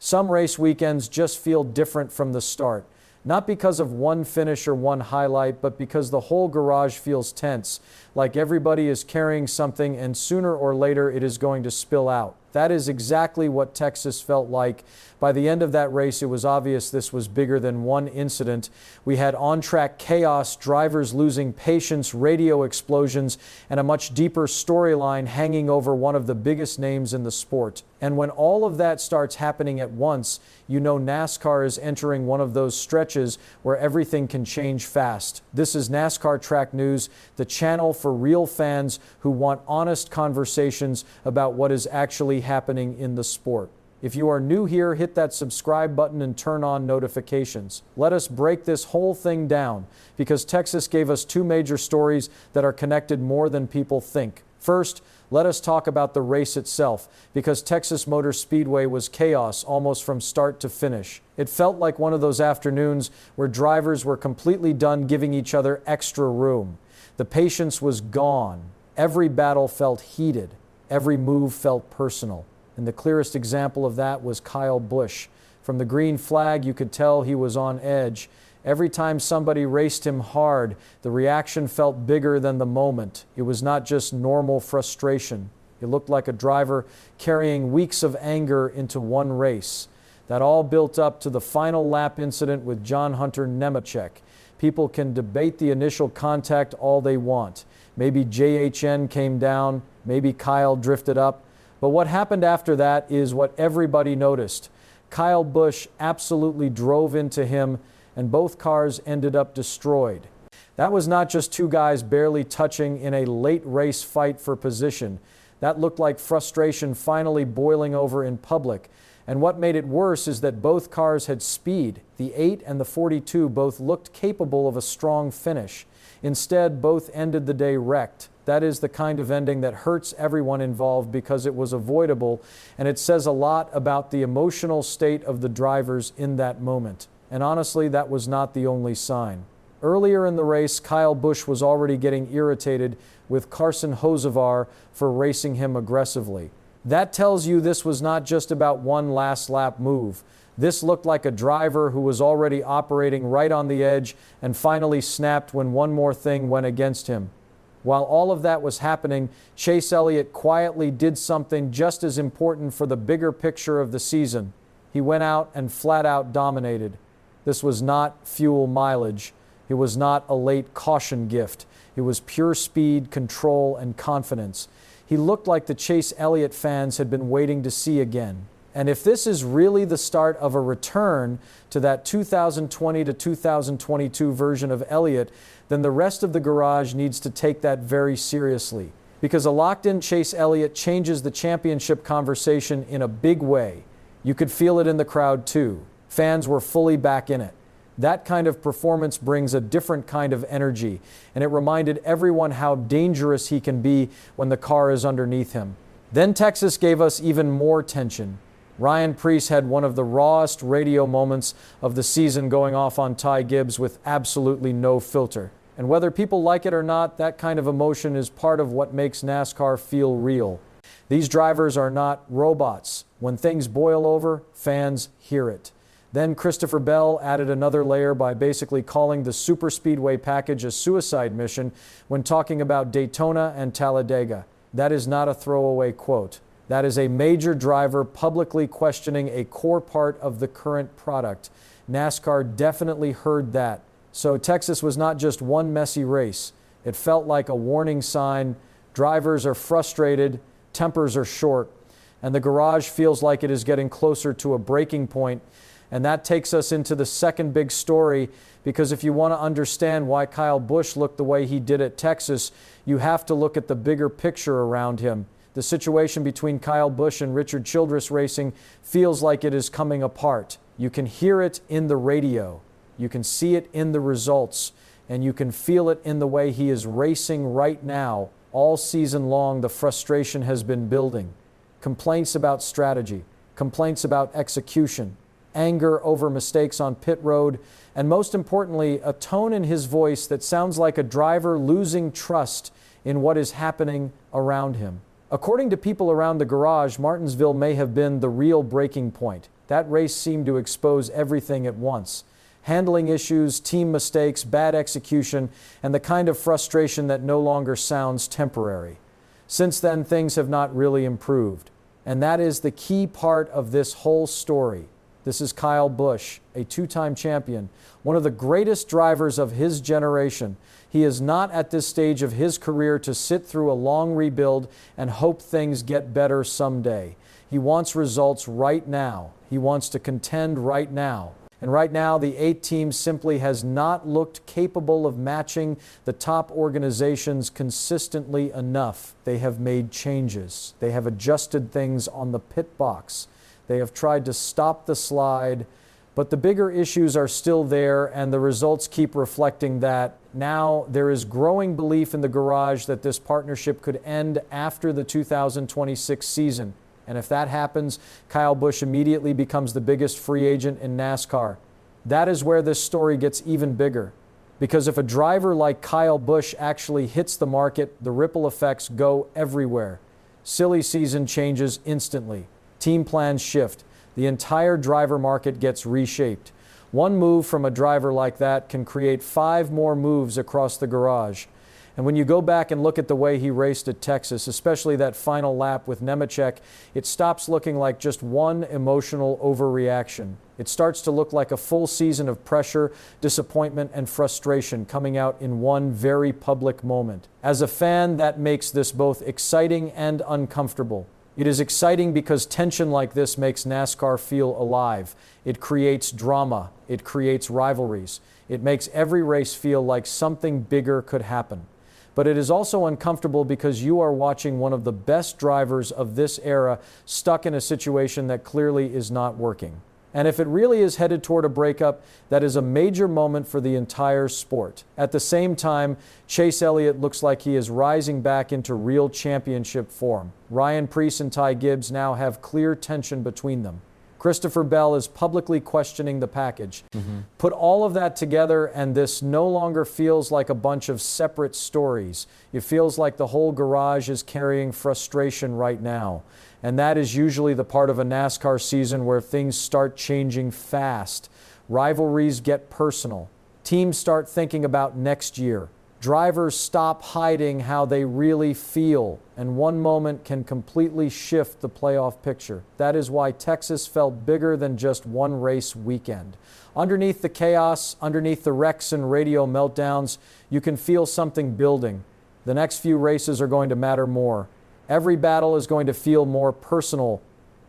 Some race weekends just feel different from the start. Not because of one finish or one highlight, but because the whole garage feels tense, like everybody is carrying something and sooner or later it is going to spill out. That is exactly what Texas felt like. By the end of that race, it was obvious this was bigger than one incident. We had on-track chaos, drivers losing patience, radio explosions, and a much deeper storyline hanging over one of the biggest names in the sport. And when all of that starts happening at once, you know NASCAR is entering one of those stretches where everything can change fast. This is NASCAR Track News, the channel for real fans who want honest conversations about what is actually happening in the sport. If you are new here, hit that subscribe button and turn on notifications. Let us break this whole thing down, because Texas gave us two major stories that are connected more than people think. First, let us talk about the race itself, because Texas Motor Speedway was chaos almost from start to finish. It felt like one of those afternoons where drivers were completely done giving each other extra room. The patience was gone. Every battle felt heated. Every move felt personal. And the clearest example of that was Kyle Busch. From the green flag, you could tell he was on edge. Every time somebody raced him hard, the reaction felt bigger than the moment. It was not just normal frustration. It looked like a driver carrying weeks of anger into one race. That all built up to the final lap incident with John Hunter Nemechek. People can debate the initial contact all they want. Maybe JHN came down, maybe Kyle drifted up. But what happened after that is what everybody noticed. Kyle Busch absolutely drove into him, and both cars ended up destroyed. That was not just two guys barely touching in a late race fight for position. That looked like frustration finally boiling over in public. And what made it worse is that both cars had speed. The 8 and the 42 both looked capable of a strong finish. Instead, both ended the day wrecked. That is the kind of ending that hurts everyone involved because it was avoidable, and it says a lot about the emotional state of the drivers in that moment. And honestly, that was not the only sign. Earlier in the race, Kyle Busch was already getting irritated with Carson Hocevar for racing him aggressively. That tells you this was not just about one last lap move. This looked like a driver who was already operating right on the edge and finally snapped when one more thing went against him. While all of that was happening, Chase Elliott quietly did something just as important for the bigger picture of the season. He went out and flat out dominated. This was not fuel mileage. It was not a late caution gift. It was pure speed, control, and confidence. He looked like the Chase Elliott fans had been waiting to see again. And if this is really the start of a return to that 2020 to 2022 version of Elliott, then the rest of the garage needs to take that very seriously. Because a locked-in Chase Elliott changes the championship conversation in a big way. You could feel it in the crowd too. Fans were fully back in it. That kind of performance brings a different kind of energy, and it reminded everyone how dangerous he can be when the car is underneath him. Then Texas gave us even more tension. Ryan Preece had one of the rawest radio moments of the season going off on Ty Gibbs with absolutely no filter. And whether people like it or not, that kind of emotion is part of what makes NASCAR feel real. These drivers are not robots. When things boil over, fans hear it. Then Christopher Bell added another layer by basically calling the superspeedway package a suicide mission when talking about Daytona and Talladega. That is not a throwaway quote. That is a major driver publicly questioning a core part of the current product. NASCAR definitely heard that. So Texas was not just one messy race. It felt like a warning sign. Drivers are frustrated, tempers are short, and the garage feels like it is getting closer to a breaking point. And that takes us into the second big story, because if you want to understand why Kyle Busch looked the way he did at Texas, you have to look at the bigger picture around him. The situation between Kyle Busch and Richard Childress Racing feels like it is coming apart. You can hear it in the radio. You can see it in the results. And you can feel it in the way he is racing right now. All season long, the frustration has been building. Complaints about strategy, complaints about execution, anger over mistakes on pit road, and most importantly, a tone in his voice that sounds like a driver losing trust in what is happening around him. According to people around the garage, Martinsville may have been the real breaking point. That race seemed to expose everything at once. Handling issues, team mistakes, bad execution, and the kind of frustration that no longer sounds temporary. Since then, things have not really improved. And that is the key part of this whole story. This is Kyle Busch, a two-time champion, one of the greatest drivers of his generation. He is not at this stage of his career to sit through a long rebuild and hope things get better someday. He wants results right now. He wants to contend right now. And right now, the 8 team simply has not looked capable of matching the top organizations consistently enough. They have made changes. They have adjusted things on the pit box. They have tried to stop the slide, but the bigger issues are still there, and the results keep reflecting that. Now, there is growing belief in the garage that this partnership could end after the 2026 season. And if that happens, Kyle Busch immediately becomes the biggest free agent in NASCAR. That is where this story gets even bigger. Because if a driver like Kyle Busch actually hits the market, the ripple effects go everywhere. Silly season changes instantly. Team plans shift. The entire driver market gets reshaped. One move from a driver like that can create 5 more moves across the garage. And when you go back and look at the way he raced at Texas, especially that final lap with Nemechek, it stops looking like just one emotional overreaction. It starts to look like a full season of pressure, disappointment, and frustration coming out in one very public moment. As a fan, that makes this both exciting and uncomfortable. It is exciting because tension like this makes NASCAR feel alive. It creates drama. It creates rivalries. It makes every race feel like something bigger could happen. But it is also uncomfortable because you are watching one of the best drivers of this era stuck in a situation that clearly is not working. And if it really is headed toward a breakup, that is a major moment for the entire sport. At the same time, Chase Elliott looks like he is rising back into real championship form. Ryan Preece and Ty Gibbs now have clear tension between them. Christopher Bell is publicly questioning the package. Put all of that together, and this no longer feels like a bunch of separate stories. It feels like the whole garage is carrying frustration right now. And that is usually the part of a NASCAR season where things start changing fast. Rivalries get personal. Teams start thinking about next year. Drivers stop hiding how they really feel, and one moment can completely shift the playoff picture. That is why Texas felt bigger than just one race weekend. Underneath the chaos, underneath the wrecks and radio meltdowns, you can feel something building. The next few races are going to matter more. Every battle is going to feel more personal,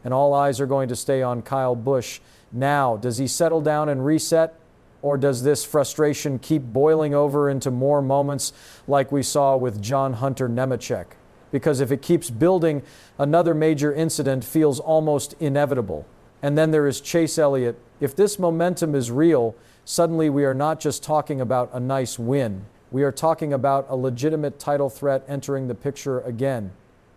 and all eyes are going to stay on Kyle Busch. Now, does he settle down and reset? Or does this frustration keep boiling over into more moments like we saw with John Hunter Nemechek? Because if it keeps building, another major incident feels almost inevitable. And then there is Chase Elliott. If this momentum is real, suddenly we are not just talking about a nice win. We are talking about a legitimate title threat entering the picture again.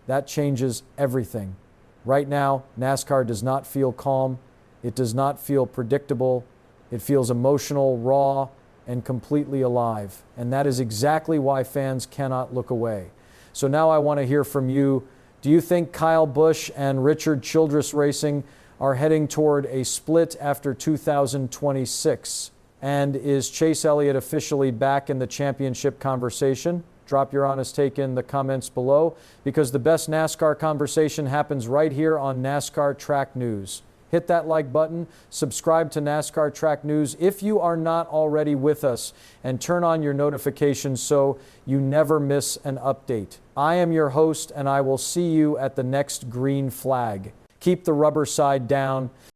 That changes everything. Right now, NASCAR does not feel calm. It does not feel predictable. It feels emotional, raw, and completely alive. And that is exactly why fans cannot look away. So now I want to hear from you. Do you think Kyle Busch and Richard Childress Racing are heading toward a split after 2026? And is Chase Elliott officially back in the championship conversation? Drop your honest take in the comments below, because the best NASCAR conversation happens right here on NASCAR Track News. Hit that like button, subscribe to NASCAR Track News if you are not already with us, and turn on your notifications so you never miss an update. I am your host, and I will see you at the next green flag. Keep the rubber side down.